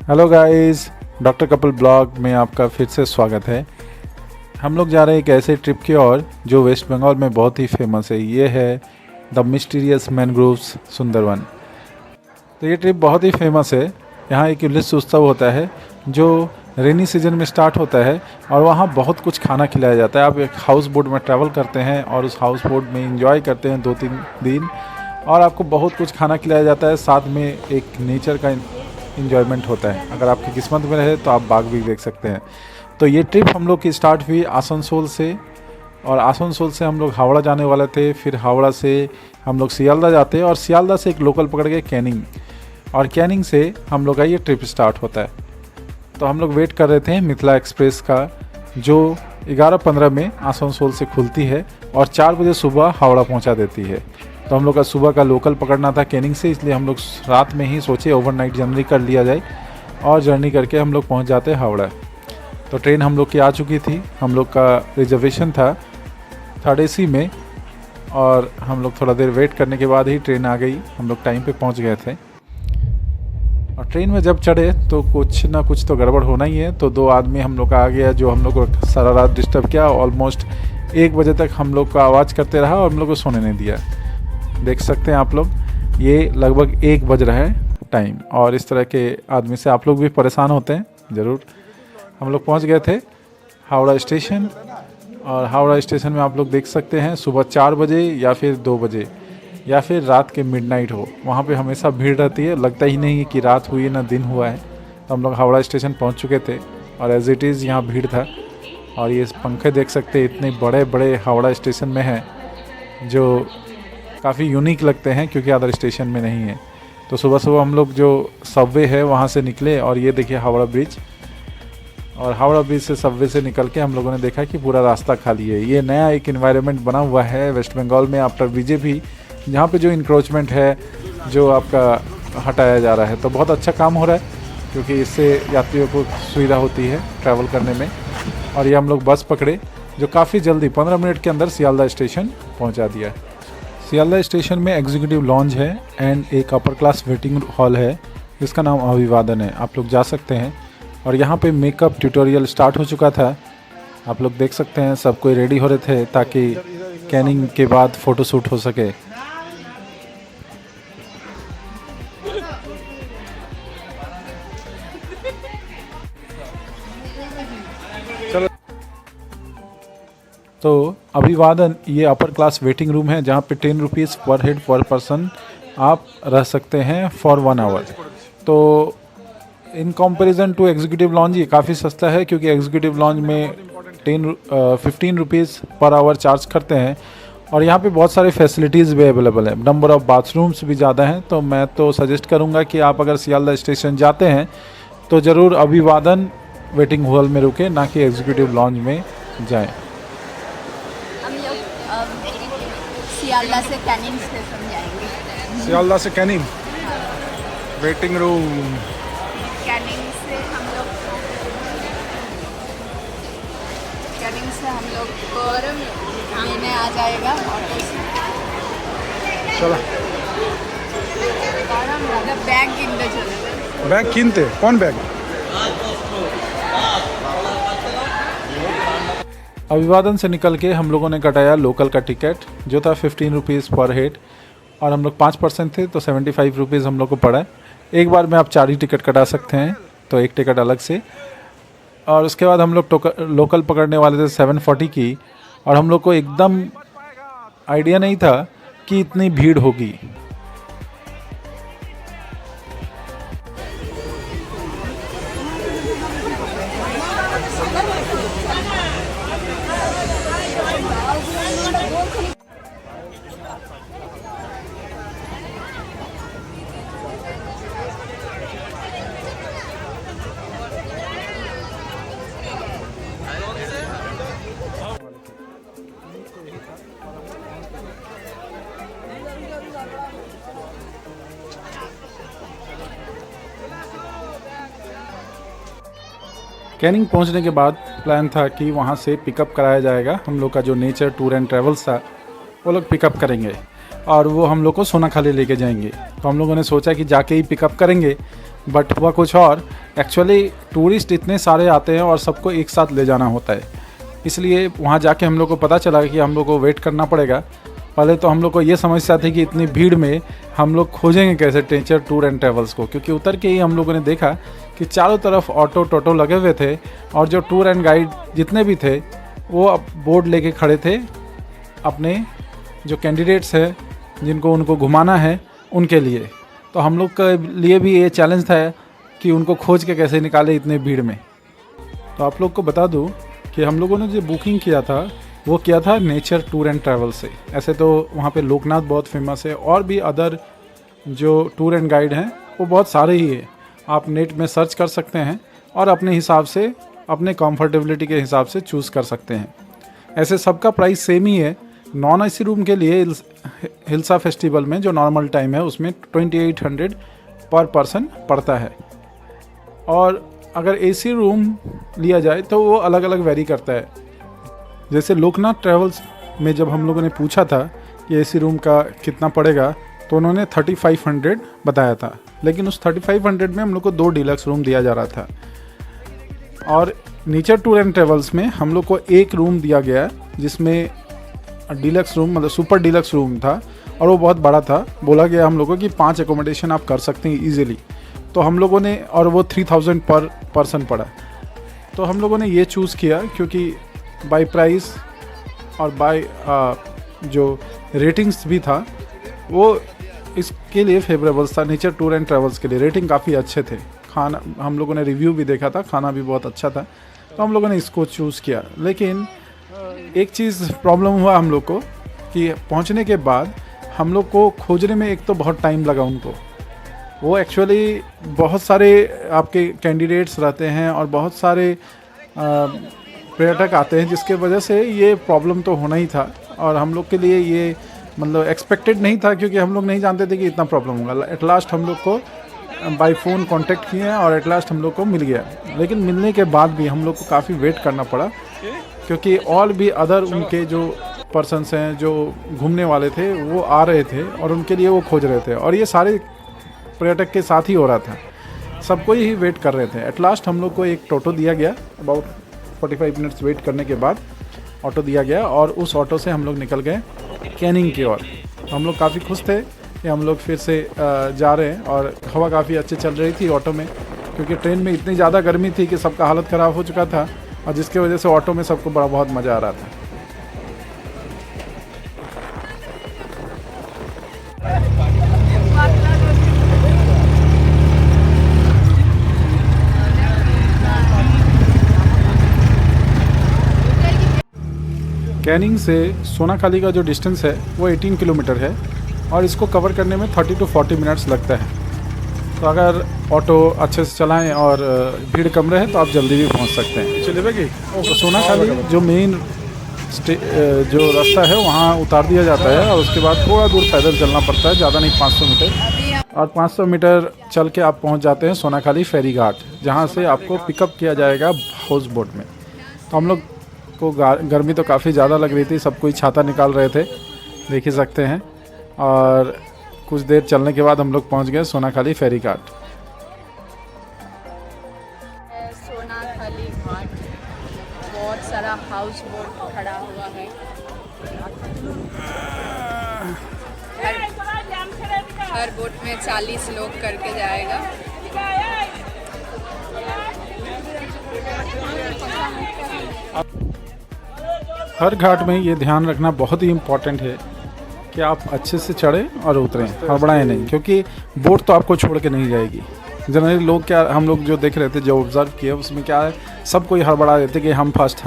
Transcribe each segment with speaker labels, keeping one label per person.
Speaker 1: Hello guys, doctor Kapil blog में आपका फिर से स्वागत है। हम लोग जा रहे हैं एक ऐसे ट्रिप की ओर जो वेस्ट बंगाल में बहुत ही फेमस है। ये है द मिस्टीरियस मैनग्रोव्स सुंदरवन। तो ये ट्रिप बहुत ही फेमस है। यहाँ एक उल्लिस उत्सव होता है जो रेनी सीजन में स्टार्ट होता है और वहाँ बहुत कुछ खाना खिलाया जाता है। आप एक हाउस बोट में ट्रैवल करते हैं और उस हाउस बोट में इंजॉय करते हैं 2-3 दिन और आपको बहुत कुछ खाना खिलाया जाता है। साथ में एक नेचर का इंजॉयमेंट होता है। अगर आपकी किस्मत में रहे तो आप बाग भी देख सकते हैं। तो ये ट्रिप हम लोग की स्टार्ट हुई आसनसोल से और आसनसोल से हम लोग हावड़ा जाने वाले थे। फिर हावड़ा से हम लोग सियालदा जाते हैं और सियालदा से एक लोकल पकड़ के कैनिंग और कैनिंग से हम लोग का ये ट्रिप स्टार्ट होता है। तो हम लोग वेट कर रहे थे मिथिला एक्सप्रेस का जो 11:15 में आसनसोल से खुलती है और 4 बजे सुबह हावड़ा पहुंचा देती है। तो हम लोग का सुबह का लोकल पकड़ना था कैनिंग से, इसलिए हम लोग रात में ही सोचे ओवरनाइट जर्नी कर लिया जाए और जर्नी करके हम लोग पहुंच जाते हावड़ा। तो ट्रेन हम लोग की आ चुकी थी। हम लोग का रिजर्वेशन था 3rd AC में और हम लोग थोड़ा देर वेट करने के बाद ही ट्रेन आ गई। हम लोग टाइम पे पहुंच गए थे और ट्रेन में जब चढ़े तो कुछ ना कुछ तो गड़बड़ होना ही है। तो 2 आदमी हम लोग का आ गया जो हम लोग को सारा रात डिस्टर्ब किया। ऑलमोस्ट 1 बजे तक हम लोग का आवाज़ करते रहा और हम लोग को सोने नहीं दिया। देख सकते हैं आप लोग, ये लगभग 1 बज रहा है टाइम और इस तरह के आदमी से आप लोग भी परेशान होते हैं ज़रूर। हम लोग पहुंच गए थे हावड़ा स्टेशन और हावड़ा स्टेशन में आप लोग देख सकते हैं सुबह 4 बजे या फिर 2 बजे या फिर रात के मिडनाइट हो, वहाँ पे हमेशा भीड़ रहती है। लगता ही नहीं है कि रात हुई है ना दिन हुआ है। तो हम लोग हावड़ा स्टेशन पहुँच चुके थे और एज इट इज़ यहाँ भीड़ था। और ये पंखे देख सकते हैं इतने बड़े बड़े हावड़ा स्टेशन में हैं जो काफ़ी यूनिक लगते हैं क्योंकि अदर स्टेशन में नहीं है। तो सुबह सुबह हम लोग जो सबवे है वहाँ से निकले और ये देखिए हावड़ा ब्रिज, और हावड़ा ब्रिज से सबवे से निकल के हम लोगों ने देखा कि पूरा रास्ता खाली है। ये नया एक इन्वायरमेंट बना हुआ है वेस्ट बंगाल में आफ्टर बीजेपी, जहाँ पे जो इंक्रोचमेंट है जो आपका हटाया जा रहा है। तो बहुत अच्छा काम हो रहा है क्योंकि इससे यात्रियों को सुविधा होती है ट्रैवल करने में। और ये हम लोग बस पकड़े जो काफ़ी जल्दी 15 मिनट के अंदर सियालदा स्टेशन पहुँचा दिया। सियालदा स्टेशन में एग्जीक्यूटिव लॉन्ज है एंड एक अपर क्लास वेटिंग हॉल है जिसका नाम अभिवादन है। आप लोग जा सकते हैं और यहाँ पे मेकअप ट्यूटोरियल स्टार्ट हो चुका था। आप लोग देख सकते हैं सब कोई रेडी हो रहे थे ताकि कैनिंग के बाद फ़ोटो शूट हो सके। चलो, तो अभिवादन ये अपर क्लास वेटिंग रूम है जहाँ पे 10 रुपीज़ पर हेड पर पर्सन आप रह सकते हैं फॉर 1 आवर। तो in comparison to executive lounge ये काफ़ी सस्ता है क्योंकि एग्जीक्यूटिव लॉन्ज में 15 रुपीज़ पर आवर चार्ज करते हैं और यहाँ पे बहुत सारे फैसिलिटीज़ भी अवेलेबल है। नंबर ऑफ़ बाथरूम्स भी ज़्यादा हैं। तो मैं तो सजेस्ट करूँगा कि आप अगर सियालदा स्टेशन जाते हैं तो ज़रूर अभिवादन वेटिंग हॉल में रुके, ना कि एग्जीक्यूटिव लॉन्ज में जाएँ।
Speaker 2: सियालदा से कैनिंग स्टेशन जाएंगे।
Speaker 1: सियालदा से कैनिंग वेटिंग रूम,
Speaker 2: कैनिंग से हम लोग आने आ जाएगा और
Speaker 1: चलो
Speaker 2: बैग किनते चले।
Speaker 1: बैग किनते? कौन बैग? अभिवादन से निकल के हम लोगों ने कटाया लोकल का टिकट जो था 15 रुपीज़ पर हेड और हम लोग 5% थे तो 75 रुपीज़ हम लोग को पड़ा। एक बार में आप 4 ही टिकट कटा सकते हैं, तो एक टिकट अलग से। और उसके बाद हम लोग लोकल पकड़ने वाले थे 740 की और हम लोग को एकदम आइडिया नहीं था कि इतनी भीड़ होगी। कैनिंग पहुंचने के बाद प्लान था कि वहां से पिकअप कराया जाएगा। हम लोग का जो नेचर टूर एंड ट्रैवल्स था वो लोग पिकअप करेंगे और वो हम लोग को सोनाखाली लेके जाएंगे। तो हम लोगों ने सोचा कि जाके ही पिकअप करेंगे बट हुआ कुछ और, एक्चुअली टूरिस्ट इतने सारे आते हैं और सबको एक साथ ले जाना होता है, इसलिए वहाँ जाके हम लोग को पता चला कि हम लोग को वेट करना पड़ेगा। पहले तो हम लोग को ये समस्या थी कि इतनी भीड़ में हम लोग खोजेंगे कैसे नेचर टूर एंड ट्रैवल्स को, क्योंकि उतर के ही हम लोगों ने देखा कि चारों तरफ ऑटो टोटो लगे हुए थे और जो टूर एंड गाइड जितने भी थे वो अब बोर्ड लेके खड़े थे अपने जो कैंडिडेट्स हैं जिनको उनको घुमाना है उनके लिए। तो हम लोग के लिए भी ये चैलेंज था कि उनको खोज के कैसे निकाले इतने भीड़ में। तो आप लोग को बता दूं कि हम लोगों ने जो बुकिंग किया था वो किया था नेचर टूर एंड ट्रैवल से। ऐसे तो वहाँ पे लोकनाथ बहुत फेमस है और भी अदर जो टूर एंड गाइड हैं वो बहुत सारे ही है, आप नेट में सर्च कर सकते हैं और अपने हिसाब से अपने कंफर्टेबिलिटी के हिसाब से चूज़ कर सकते हैं। ऐसे सबका प्राइस सेम ही है। नॉन एसी रूम के लिए हिल्सा फेस्टिवल में जो नॉर्मल टाइम है उसमें 2800 पर पर्सन पड़ता है, और अगर एसी रूम लिया जाए तो वो अलग अलग वेरी करता है। जैसे लोकनाथ ट्रैवल्स में जब हम लोगों ने पूछा था कि एसी रूम का कितना पड़ेगा तो उन्होंने 3500 बताया था, लेकिन उस 3500 में हम लोग को 2 डीलक्स रूम दिया जा रहा था। और नेचर टूर एंड ट्रैवल्स में हम लोग को एक रूम दिया गया जिसमें डीलक्स रूम मतलब सुपर डीलक्स रूम था और वो बहुत बड़ा था। बोला गया हम लोगों को कि 5 एकोमोडेशन आप कर सकते हैं ईजिली। तो हम लोगों ने, और वो 3000 पर पर्सन पड़ा। तो हम लोगों ने ये चूज़ किया क्योंकि बाय प्राइस और बाय जो रेटिंग्स भी था वो इसके लिए फेवरेबल था। नेचर टूर एंड ट्रैवल्स के लिए रेटिंग काफ़ी अच्छे थे। खाना हम लोगों ने रिव्यू भी देखा था, खाना भी बहुत अच्छा था, तो हम लोगों ने इसको चूज़ किया। लेकिन एक चीज़ प्रॉब्लम हुआ हम लोग को कि पहुंचने के बाद हम लोग को खोजने में एक तो बहुत टाइम लगा उनको। वो एक्चुअली बहुत सारे आपके कैंडिडेट्स रहते हैं और बहुत सारे पर्यटक आते हैं, जिसके वजह से ये प्रॉब्लम तो होना ही था। और हम लोग के लिए ये मतलब एक्सपेक्टेड नहीं था, क्योंकि हम लोग नहीं जानते थे कि इतना प्रॉब्लम होगा। एट लास्ट हम लोग को बाय फ़ोन कांटेक्ट किए और एट लास्ट हम लोग को मिल गया। लेकिन मिलने के बाद भी हम लोग को काफ़ी वेट करना पड़ा, क्योंकि और भी अदर उनके जो पर्सन्स हैं जो घूमने वाले थे वो आ रहे थे और उनके लिए वो खोज रहे थे, और ये सारे पर्यटक के साथ ही हो रहा था, सबको ही वेट कर रहे थे। एट लास्ट हम लोग को एक टोटो दिया गया, अबाउट 45 मिनट्स वेट करने के बाद ऑटो दिया गया और उस ऑटो से हम लोग निकल गए कैनिंग की ओर। हम लोग काफ़ी खुश थे कि हम लोग फिर से जा रहे हैं, और हवा काफ़ी अच्छी चल रही थी ऑटो में, क्योंकि ट्रेन में इतनी ज़्यादा गर्मी थी कि सबका हालत ख़राब हो चुका था, और जिसकी वजह से ऑटो में सबको बहुत मज़ा आ रहा था। कैनिंग से सोनाखाली का जो डिस्टेंस है वो 18 किलोमीटर है, और इसको कवर करने में 30 to 40 मिनट्स लगता है। तो अगर ऑटो अच्छे से चलाएं और भीड़ कम रहे तो आप जल्दी भी पहुंच सकते हैं। चलिए तो सोनाखाली जो मेन जो रास्ता है वहाँ उतार दिया जाता है, और उसके बाद थोड़ा दूर पैदल चलना पड़ता है, ज़्यादा नहीं 500 मीटर। और 500 मीटर चल के आप पहुँच जाते हैं सोनाखाली फेरी घाट, जहाँ से आपको पिकअप किया जाएगा हाउस बोट में। तो हम लोग को गर्मी तो काफ़ी ज़्यादा लग रही थी, सब कोई छाता निकाल रहे थे, देख ही सकते हैं। और कुछ देर चलने के बाद हम लोग पहुंच गए सोनाखाली फेरी घाट।
Speaker 2: सोनाखाली घाट, बहुत सारा हाउस बोट खड़ा हुआ है। हर बोट में 40 लोग करके जाएगा।
Speaker 1: हर घाट में ये ध्यान रखना बहुत ही इम्पोर्टेंट है कि आप अच्छे से चढ़ें और उतरें, हड़बड़ाएं नहीं, क्योंकि बोट तो आपको छोड़ के नहीं जाएगी। जनरली लोग क्या, हम लोग जो देख रहे थे, जो ऑब्जर्व किया, उसमें क्या है, सब कोई हड़बड़ा देते कि हम फर्स्ट।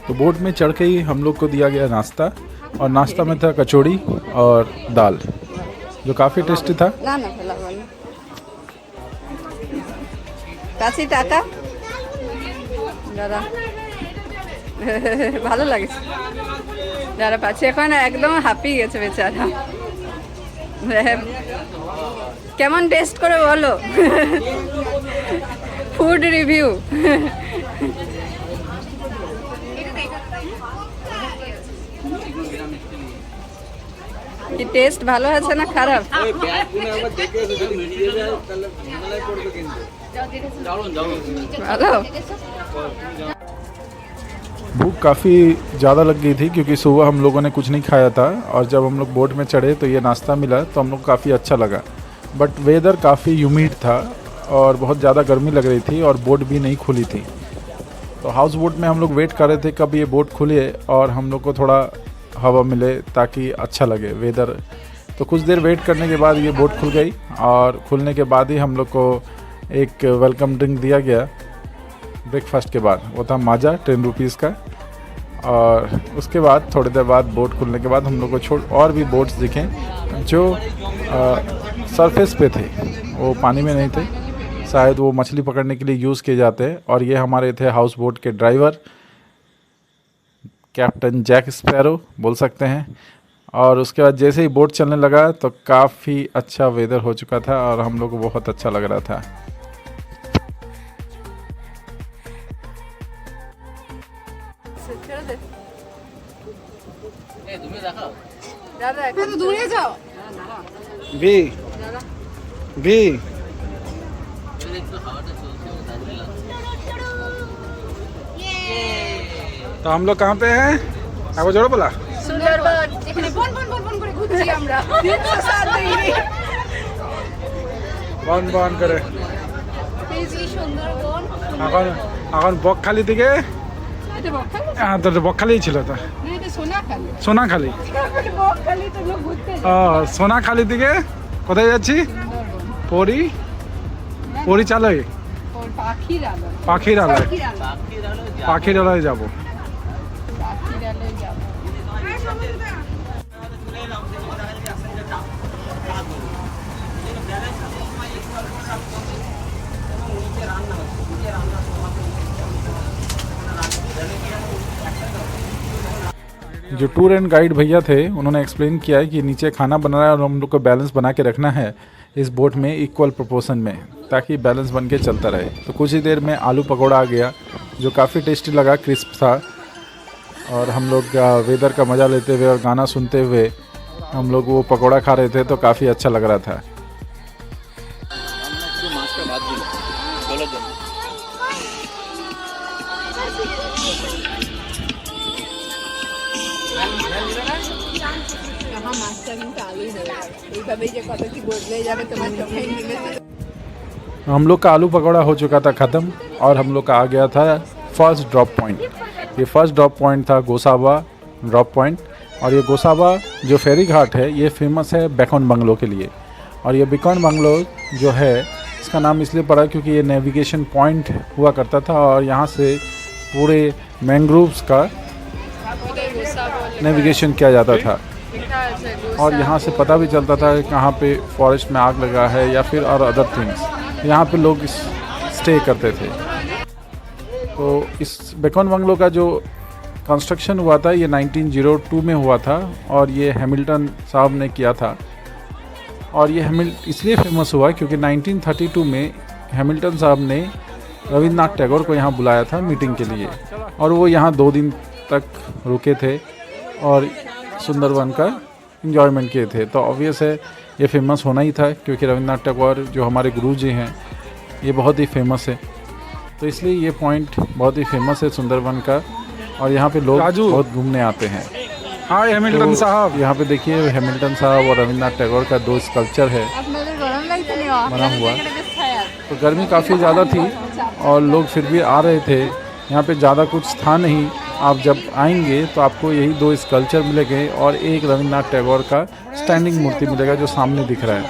Speaker 1: तो बोट में चढ़ के ही हम लोग को दिया गया नाश्ता, और नाश्ता में था कचौड़ी और दाल, जो काफ़ी टेस्टी था।
Speaker 2: ভালো লাগছে, যারা পাচ্ছে এখন একদম হাঁপিয়ে গেছে বেচারা। কেমন টেস্ট করে বলো, ফুড রিভিউ। কি টেস্ট ভালো আছে না খারাপ? ভালো।
Speaker 1: भूख काफ़ी ज़्यादा लग गई थी क्योंकि सुबह हम लोगों ने कुछ नहीं खाया था और जब हम लोग बोट में चढ़े तो ये नाश्ता मिला तो हम लोग काफ़ी अच्छा लगा। बट वेदर काफ़ी ह्यूमिड था और बहुत ज़्यादा गर्मी लग रही थी और बोट भी नहीं खुली थी। तो हाउस बोट में हम लोग वेट कर रहे थे कब ये बोट खुले और हम लोग को थोड़ा हवा मिले ताकि अच्छा लगे वेदर। तो कुछ देर वेट करने के बाद ये बोट खुल गई और खुलने के बाद ही हम लोग को एक वेलकम ड्रिंक दिया गया ब्रेकफास्ट के बाद। वो था माजा 10 रुपीज़ का। और उसके बाद थोड़ी देर बाद बोट खुलने के बाद हम लोग को और भी बोट्स दिखे जो सरफेस पे थे, वो पानी में नहीं थे। शायद वो मछली पकड़ने के लिए यूज़ किए जाते हैं। और ये हमारे थे हाउस बोट के ड्राइवर कैप्टन जैक स्पैरो बोल सकते हैं। और उसके बाद जैसे ही बोट चलने लगा तो काफ़ी अच्छा वेदर हो चुका था और हम लोग को बहुत अच्छा लग रहा था।
Speaker 2: দাদা একটু দূরে যাও।
Speaker 1: भी तो हम लोग कहाँ पे हैं? आपको जोड़ो बोला
Speaker 2: সুন্দরবন যেখানে বন বন বন বন করে ঘুরছি আমরা 307 ডিগ্রি।
Speaker 1: বন বন করে
Speaker 2: এই যে সুন্দরবন।
Speaker 1: এখন এখন বকখালি থেকে
Speaker 2: এটা বকখালি?
Speaker 1: হ্যাঁ তো বকখালি ছিল তো
Speaker 2: না এটা সোনাখালি।
Speaker 1: সোনাখালি।
Speaker 2: বকখালি তো লোক ঘুরতে যায়।
Speaker 1: ও সোনাখালি থেকে কোথায় যাচ্ছি?
Speaker 2: সুন্দরবন।
Speaker 1: পরিচালয়
Speaker 2: ওর পাখিরালয়।
Speaker 1: পাখিরালয়
Speaker 2: পাখিরালয়
Speaker 1: পাখিরালয় যাব।
Speaker 2: পাখিরালয় যাব।
Speaker 1: जो टूर एंड गाइड भैया थे उन्होंने एक्सप्लेन किया है कि नीचे खाना बना रहा है और हम लोग को बैलेंस बना के रखना है इस बोट में इक्वल प्रोपोर्शन में ताकि बैलेंस बन के चलता रहे। तो कुछ ही देर में आलू पकौड़ा आ गया जो काफ़ी टेस्टी लगा, क्रिस्प था। और हम लोग वेदर का मज़ा लेते हुए और गाना सुनते हुए हम लोग वो पकौड़ा खा रहे थे तो काफ़ी अच्छा लग रहा था। हम लोग का आलू पकौड़ा हो चुका था ख़त्म और हम लोग का आ गया था फर्स्ट ड्रॉप पॉइंट। ये फर्स्ट ड्रॉप पॉइंट था गोसाबा ड्रॉप पॉइंट। और ये गोसाबा जो फेरी घाट है ये फेमस है बेकन बंगलो के लिए। और ये बेकन बंगलो जो है इसका नाम इसलिए पड़ा क्योंकि ये नेविगेशन पॉइंट हुआ करता था और यहाँ से पूरे मैंग्रोव्स का नेविगेशन किया जाता था। और यहाँ से पता भी चलता था कि कहाँ पे फॉरेस्ट में आग लगा है या फिर और अदर थिंग्स। यहाँ पे लोग स्टे करते थे। तो इस बेकन बंगलो का जो कंस्ट्रक्शन हुआ था ये 1902 में हुआ था और ये हैमिल्टन साहब ने किया था। और ये इसलिए फेमस हुआ क्योंकि 1932 में हैमिल्टन साहब ने रविन्द्रनाथ टैगोर को यहाँ बुलाया था मीटिंग के लिए और वो यहाँ 2 दिन तक रुके थे और सुंदरवन का इंजॉयमेंट किए थे। तो ऑब्वियस है ये फेमस होना ही था क्योंकि रविन्द्रनाथ टैगोर जो हमारे गुरु जी हैं ये बहुत ही फेमस है। तो इसलिए ये पॉइंट बहुत ही फेमस है सुंदरवन का और यहाँ पे लोग बहुत घूमने आते हैं। हाँ हैमिल्टन साहब यहाँ पे देखिए हैमिल्टन साहब और रविन्द्रनाथ टैगोर का 2 स्कल्पचर है बना हुआ। तो गर्मी काफ़ी ज़्यादा थी और लोग फिर भी आ रहे थे। यहाँ पे ज़्यादा कुछ था नहीं। आप जब आएंगे तो आपको यही 2 स्कल्पचर मिलेंगे और एक रविन्द्रनाथ टैगोर का स्टैंडिंग मूर्ति मिलेगा जो सामने दिख रहा है।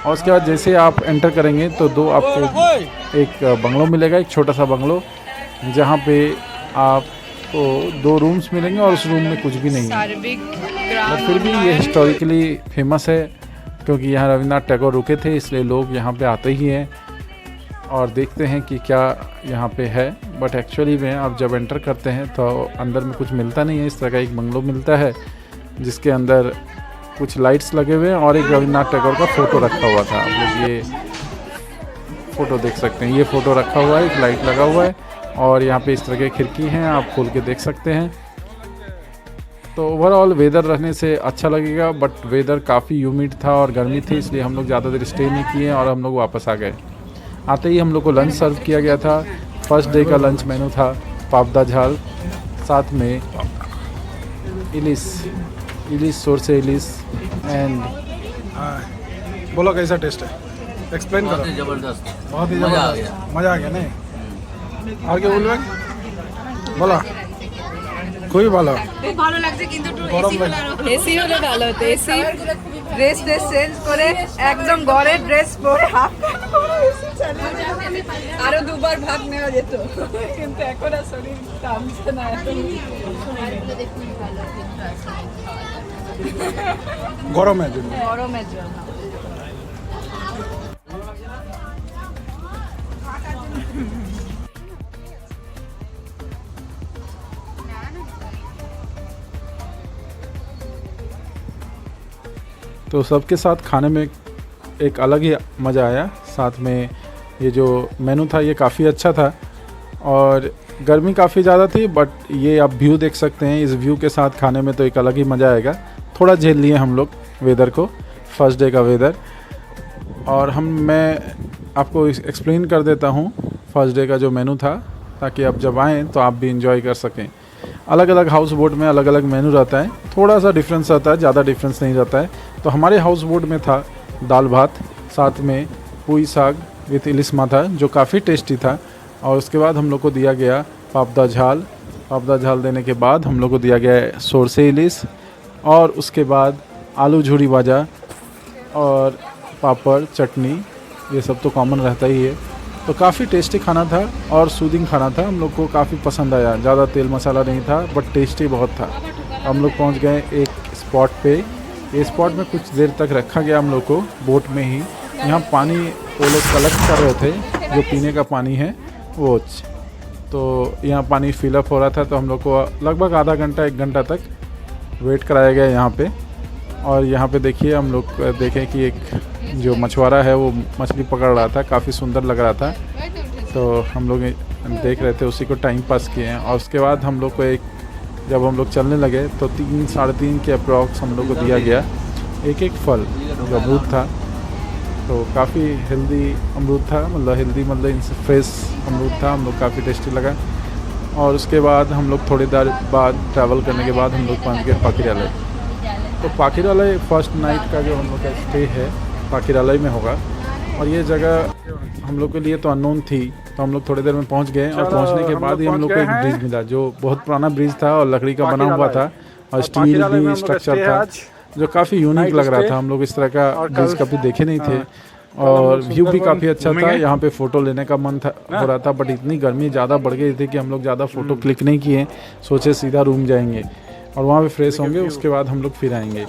Speaker 1: और उसके बाद जैसे आप एंटर करेंगे तो 2 आपको एक बंगलो मिलेगा, एक छोटा सा बंगलो जहाँ पे आपको 2 रूम्स मिलेंगे और उस रूम में कुछ भी नहीं है। और फिर भी ये हिस्टोरिकली फेमस है क्योंकि यहाँ रविन्द्रनाथ टैगोर रुके थे इसलिए लोग यहाँ पे आते ही हैं और देखते हैं कि क्या यहाँ पे है। बट एक्चुअली में आप जब एंटर करते हैं तो अंदर में कुछ मिलता नहीं है। इस तरह का एक बंगलो मिलता है जिसके अंदर कुछ लाइट्स लगे हुए हैं और एक रविन्द्रनाथ टैगोर का फ़ोटो रखा हुआ था। आप लोग ये फ़ोटो देख सकते हैं, ये फ़ोटो रखा हुआ है, एक लाइट लगा हुआ है और यहाँ पे इस तरह की खिड़की हैं, आप खोल के देख सकते हैं। तो ओवरऑल वेदर रहने से अच्छा लगेगा, बट वेदर काफ़ी ह्यूमिड था और गर्मी थी, इसलिए हम लोग ज़्यादा देर स्टे नहीं किए और हम लोग वापस आ गए। आते ही हम लोग को लंच सर्व किया गया था। फर्स्ट डे का लंच मेनू था पापदा झाल, साथ में इलिस सोरसे इलिस एंड।
Speaker 3: बोलो कैसा टेस्ट है, एक्सप्लेन करो।
Speaker 4: जबरदस्त,
Speaker 3: बहुत ही
Speaker 4: मजा आ
Speaker 3: जबरदस्त, मज़ा आ गया नहीं? और क्या बोलबे बोला খুবই ভালো,
Speaker 2: খুব ভালো লাগছে, কিন্তু একটু
Speaker 3: গরম
Speaker 2: এসি হলে ভালো হতো। এসি ড্রেস চেঞ্জ করে একদম ঘরের ড্রেস পরে হাফ আরো দুবার ভাগ নেওয়া যেত, কিন্তু এখন আর শরীর টানছে না।
Speaker 3: গরমের জন্য।
Speaker 2: গরমের জন্য
Speaker 1: तो सबके साथ खाने में एक अलग ही मज़ा आया। साथ में ये जो मेनू था ये काफ़ी अच्छा था और गर्मी काफ़ी ज़्यादा थी, बट ये आप व्यू देख सकते हैं। इस व्यू के साथ खाने में तो एक अलग ही मज़ा आएगा। थोड़ा झेल लिए हम लोग वेदर को, फर्स्ट डे का वेदर। और मैं आपको एक्सप्लेन कर देता हूँ फर्स्ट डे का जो मेनू था, ताकि आप जब आएँ तो आप भी इंजॉय कर सकें। अलग अलग हाउस बोट में अलग अलग मेनू रहता है, थोड़ा सा डिफरेंस रहता है, ज़्यादा डिफरेंस नहीं रहता है। तो हमारे हाउस बोट में था दाल भात, साथ में पुई साग विथ इलिस्मा था, जो काफ़ी टेस्टी था। और उसके बाद हम लोग को दिया गया पापदा झाल। पापदा झाल देने के बाद हम लोग को दिया गया सोरसे इलिस, और उसके बाद आलू झूरी भाजा और पापड़ चटनी, ये सब तो कॉमन रहता ही है। तो काफ़ी टेस्टी खाना था और सूदिंग खाना था, हम लोग को काफ़ी पसंद आया। ज़्यादा तेल मसाला नहीं था, बट टेस्टी बहुत था। हम लोग पहुंच गए एक स्पॉट पे। ये स्पॉट में कुछ देर तक रखा गया हम लोग को बोट में ही। यहाँ पानी वो लोग कलेक्ट कर रहे थे, जो पीने का पानी है वो। तो यहाँ पानी फिलअप हो रहा था, तो हम लोग को लगभग आधा घंटा 1 घंटा तक वेट कराया गया यहाँ पे। और यहाँ पे देखिए, हम लोग देखें कि एक जो मछुआरा है वो मछली पकड़ रहा था, काफ़ी सुंदर लग रहा था। तो हम लोग देख रहे थे, उसी को टाइम पास किए हैं। और उसके बाद हम लोग को जब हम लोग चलने लगे तो 3 साढ़े 3 के अप्रॉक्स हम लोग को दिया गया एक फल, जो अमरूद था। तो काफ़ी हेल्दी अमरूद था, मतलब फ्रेश अमरूद था। हम लोग काफ़ी टेस्टी लगा। और उसके बाद हम लोग थोड़ी देर बाद ट्रैवल करने के बाद हम लोग पहुँच गए पाकिरालय। तो पाकिरालय फर्स्ट नाइट का जो हम लोग का स्टे है पाकिरालय में होगा। और ये जगह हम लोग के लिए तो अननोन थी, तो हम लोग थोड़ी देर में पहुंच गए। और पहुंचने के बाद ही हम लोग को एक ब्रिज मिला, जो बहुत पुराना ब्रिज था और लकड़ी का बना हुआ था और स्टील भी स्ट्रक्चर था, जो काफ़ी यूनिक लग रहा था। हम लोग इस तरह का ब्रिज कभी देखे नहीं थे। और व्यू भी काफ़ी अच्छा था। यहाँ पे फ़ोटो लेने का मन हो रहा था, बट इतनी गर्मी ज़्यादा बढ़ गई थी कि हम लोग ज़्यादा फ़ोटो क्लिक नहीं किए। सोचे सीधा रूम जाएंगे और वहाँ पे फ्रेश होंगे, उसके बाद हम लोग फिर आएंगे।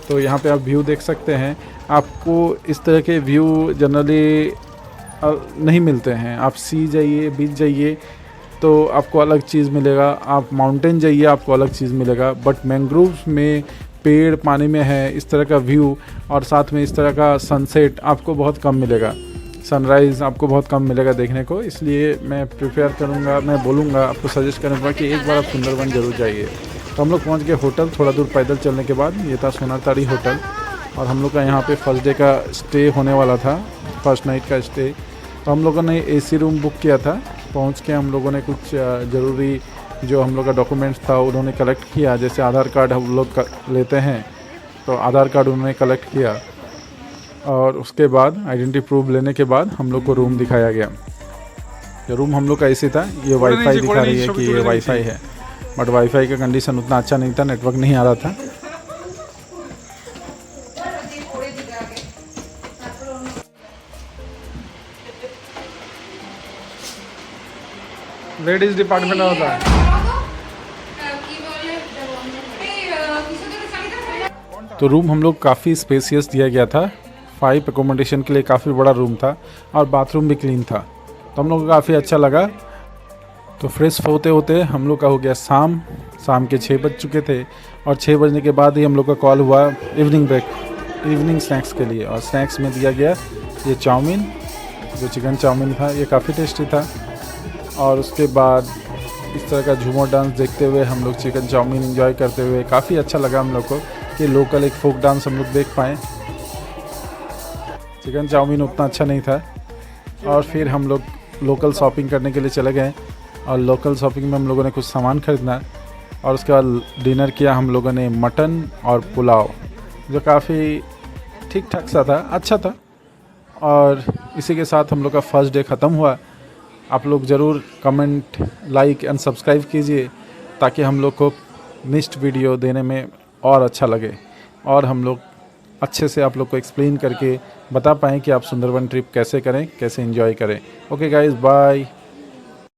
Speaker 1: तो यहाँ पे आप व्यू देख सकते हैं। आपको इस तरह के व्यू जनरली नहीं मिलते हैं। आप सी जाइए, बीच जाइए तो आपको अलग चीज़ मिलेगा, आप माउंटेन जाइए आपको अलग चीज़ मिलेगा। बट मैंग्रोव्स में पेड़ पानी में है, इस तरह का व्यू और साथ में इस तरह का सनसेट आपको बहुत कम मिलेगा। सनराइज़ आपको बहुत कम मिलेगा देखने को। इसलिए मैं प्रिफेयर करूँगा, मैं बोलूँगा, आपको सजेस्ट करूँगा कि एक बार आप सुंदरबन ज़रूर जाइए। तो हम लोग पहुँच गए होटल। थोड़ा दूर पैदल चलने के बाद ये था सोनाताड़ी होटल। और हम लोग का यहाँ पे फर्स्ट डे का स्टे होने वाला था, फर्स्ट नाइट का स्टे। तो हम लोगों ने एसी रूम बुक किया था। पहुँच के हम लोगों ने कुछ ज़रूरी जो हम लोग का डॉक्यूमेंट्स था उन्होंने कलेक्ट किया। जैसे आधार कार्ड हम लोग लेते हैं, तो आधार कार्ड उन्होंने कलेक्ट किया। और उसके बाद आइडेंटिटी प्रूफ लेने के बाद हम लोग को रूम दिखाया गया। जो रूम हम लोग का ऐसे था, ये वाईफाई दिखा रही है कि ये वाईफाई है, बट वाईफाई का कंडीशन उतना अच्छा नहीं था, नेटवर्क नहीं आ रहा था।
Speaker 3: लेडीज डिपार्टमेंट होता है।
Speaker 1: तो रूम हम लोग काफ़ी स्पेसियस दिया गया था। 5 एकोमोडेशन के लिए काफ़ी बड़ा रूम था और बाथरूम भी क्लीन था। तो हम लोग को काफ़ी अच्छा लगा। तो फ्रेश होते होते हम लोग का हो गया शाम के 6 बज चुके थे। और 6 बजने के बाद ही हम लोग का कॉल हुआ इवनिंग स्नैक्स के लिए। और स्नैक्स में दिया गया ये चाउमीन, जो चिकन चाउमीन था, ये काफ़ी टेस्टी था। और उसके बाद इस तरह का झूमर डांस देखते हुए हम लोग चिकन चाउमीन एंजॉय करते हुए काफ़ी अच्छा लगा हम लोग को कि लोकल एक फोक डांस हम लोग देख पाएँ। चिकन चाउमीन उतना अच्छा नहीं था और फिर हम लोग लोकल शॉपिंग करने के लिए चले गए और लोकल शॉपिंग में हम लोगों ने कुछ सामान खरीदना और उसके बाद डिनर किया हम लोगों ने मटन और पुलाव, जो काफ़ी ठीक ठाक सा था, अच्छा था। और इसी के साथ हम लोग का फर्स्ट डे ख़त्म हुआ। आप लोग ज़रूर कमेंट, लाइक एंड सब्सक्राइब कीजिए ताकि हम लोग को नेक्स्ट वीडियो देने में और अच्छा लगे और हम लोग अच्छे से आप लोग को एक्सप्लेन करके बता पाएँ कि आप सुंदरबन ट्रिप कैसे करें, कैसे एंजॉय करें। Okay guys, bye.